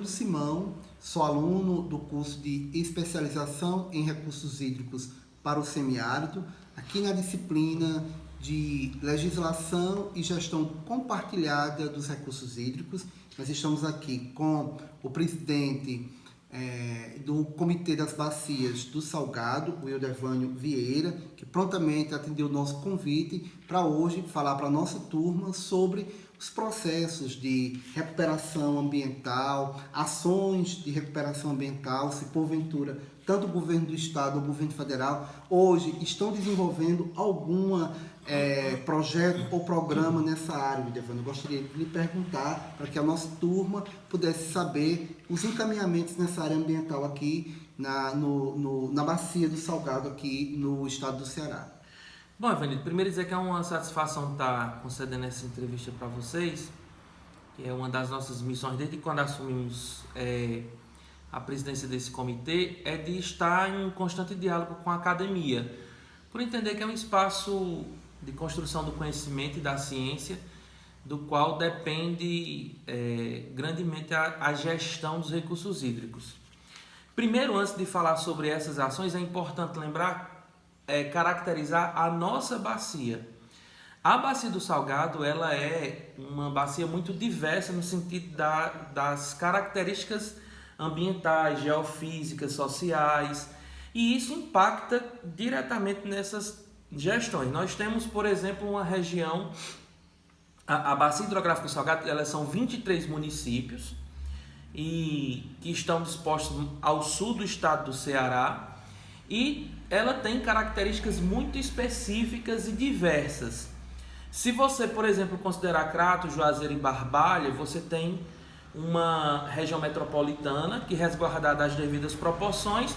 Simão, sou aluno do curso de especialização em recursos hídricos para o semiárido, aqui na disciplina de legislação e gestão compartilhada dos recursos hídricos. Nós estamos aqui com o presidente do Comitê das Bacias do Salgado, o Ildevânio Vieira, que prontamente atendeu o nosso convite para hoje falar para a nossa turma sobre os processos de recuperação ambiental, ações de recuperação ambiental, se porventura tanto o governo do estado ou o governo federal hoje estão desenvolvendo alguma projeto ou programa nessa área, Ildevânio. Eu gostaria de lhe perguntar para que a nossa turma pudesse saber os encaminhamentos nessa área ambiental aqui na Bacia do Salgado, aqui no estado do Ceará. Bom, Evanildo, primeiro dizer que é uma satisfação estar concedendo essa entrevista para vocês, que é uma das nossas missões desde quando assumimos a presidência desse comitê, é de estar em constante diálogo com a academia, por entender que é um espaço de construção do conhecimento e da ciência, do qual depende grandemente a gestão dos recursos hídricos. Primeiro, antes de falar sobre essas ações, é importante lembrar caracterizar a nossa bacia. A Bacia do Salgado ela é uma bacia muito diversa no sentido das características ambientais, geofísicas, sociais, e isso impacta diretamente nessas gestões. Nós temos, por exemplo, uma região, a Bacia Hidrográfica do Salgado, elas são 23 municípios e que estão dispostos ao sul do estado do Ceará, e ela tem características muito específicas e diversas. Se você, por exemplo, considerar Crato, Juazeiro e Barbalha, você tem uma região metropolitana que, resguardada as devidas proporções,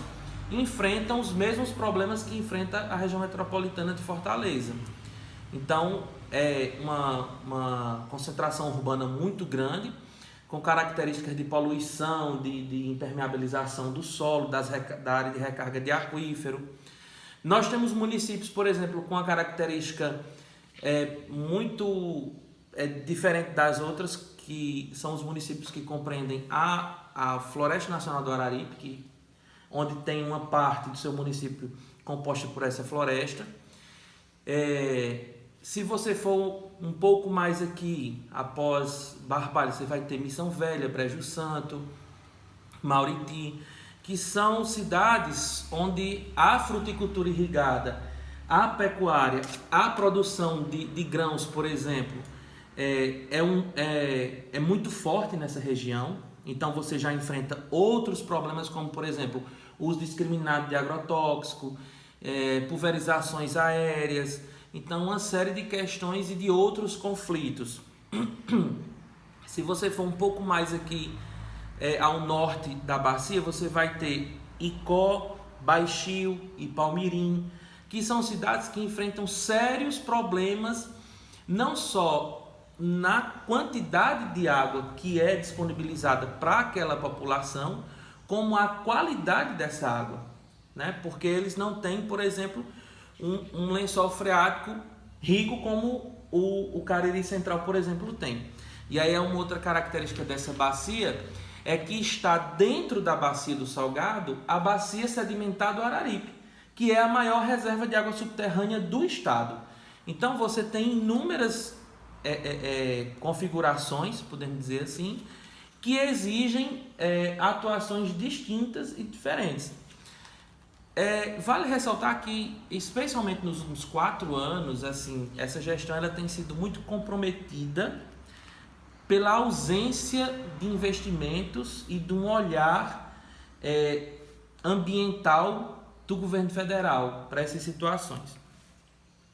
enfrentam os mesmos problemas que enfrenta a região metropolitana de Fortaleza. Então, é uma concentração urbana muito grande, com características de poluição, de impermeabilização do solo, da área de recarga de aquífero. Nós temos municípios, por exemplo, com a característica muito diferente das outras, que são os municípios que compreendem a Floresta Nacional do Araripe, onde tem uma parte do seu município composta por essa floresta. Se você for um pouco mais aqui, após Barbalha, você vai ter Missão Velha, Brejo Santo, Mauriti, que são cidades onde a fruticultura irrigada, a pecuária, a produção de grãos, por exemplo, é muito forte nessa região. Então você já enfrenta outros problemas, como por exemplo, o uso discriminado de agrotóxico, pulverizações aéreas. Então, uma série de questões e de outros conflitos. Se você for um pouco mais aqui ao norte da bacia, você vai ter Icó, Baixio e Palmirim, que são cidades que enfrentam sérios problemas, não só na quantidade de água que é disponibilizada para aquela população, como a qualidade dessa água, né? Porque eles não têm, por exemplo, um lençol freático rico como o Cariri Central, por exemplo, tem. E aí uma outra característica dessa bacia é que está dentro da Bacia do Salgado a Bacia Sedimentar do Araripe, que é a maior reserva de água subterrânea do estado. Então você tem inúmeras configurações, podemos dizer assim, que exigem atuações distintas e diferentes. Vale ressaltar que, especialmente nos últimos 4 anos, assim, essa gestão ela tem sido muito comprometida pela ausência de investimentos e de um olhar ambiental do governo federal para essas situações.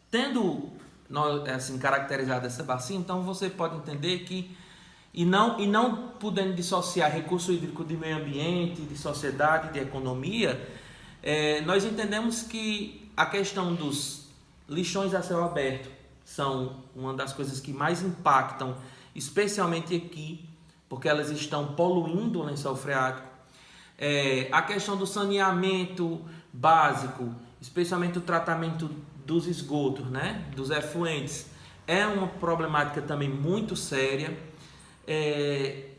Tendo assim, caracterizado essa bacia, então você pode entender que, e não podendo dissociar recurso hídrico de meio ambiente, de sociedade, de economia, nós entendemos que a questão dos lixões a céu aberto são uma das coisas que mais impactam, especialmente aqui, porque elas estão poluindo o lençol freático. A questão do saneamento básico, especialmente o tratamento dos esgotos, né, dos efluentes, é uma problemática também muito séria.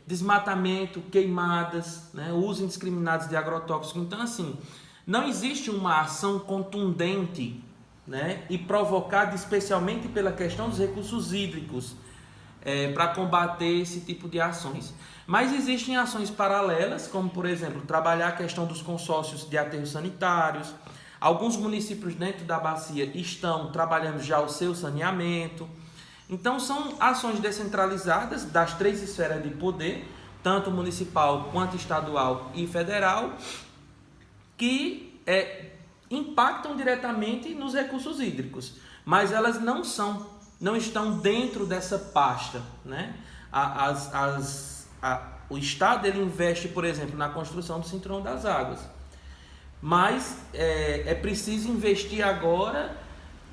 desmatamento, queimadas, né, uso indiscriminado de agrotóxicos. Então, assim, não existe uma ação contundente, né, e provocada especialmente pela questão dos recursos hídricos para combater esse tipo de ações. Mas existem ações paralelas, como, por exemplo, trabalhar a questão dos consórcios de aterros sanitários. Alguns municípios dentro da bacia estão trabalhando já o seu saneamento. Então, são ações descentralizadas das 3 esferas de poder, tanto municipal quanto estadual e federal, que impactam diretamente nos recursos hídricos, mas elas não estão dentro dessa pasta, né? O Estado ele investe, por exemplo, na construção do Cinturão das Águas, mas é preciso investir agora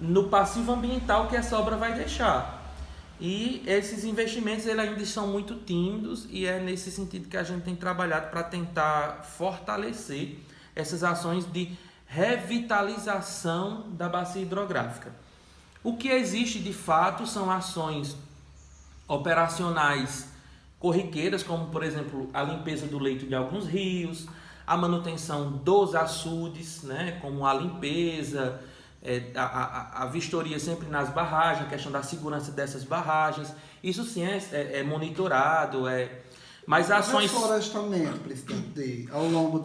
no passivo ambiental que essa obra vai deixar. E esses investimentos eles ainda são muito tímidos e é nesse sentido que a gente tem trabalhado para tentar fortalecer essas ações de revitalização da bacia hidrográfica. O que existe de fato são ações operacionais corriqueiras, como por exemplo a limpeza do leito de alguns rios, a manutenção dos açudes, né, como a limpeza, a vistoria sempre nas barragens, a questão da segurança dessas barragens, isso sim é monitorado, mas ações... O reflorestamento, presidente, ao longo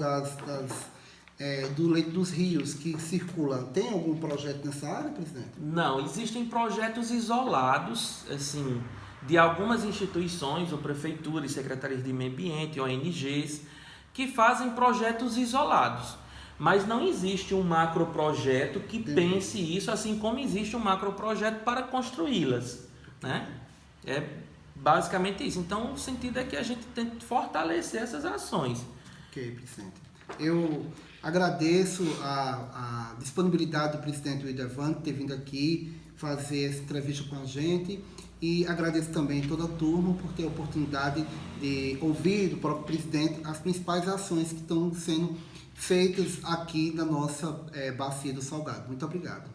do leito dos rios que circulam, tem algum projeto nessa área, presidente? Não, existem projetos isolados, assim, de algumas instituições, ou prefeituras, secretarias de meio ambiente, ONGs, que fazem projetos isolados. Mas não existe um macroprojeto que pense isso, assim como existe um macroprojeto para construí-las, né? É basicamente isso. Então, o sentido é que a gente tenta fortalecer essas ações. Ok, presidente. Eu agradeço a disponibilidade do presidente Wildervan ter vindo aqui fazer essa entrevista com a gente e agradeço também toda a turma por ter a oportunidade de ouvir do próprio presidente as principais ações que estão sendo feitas aqui na nossa Bacia do Salgado. Muito obrigado.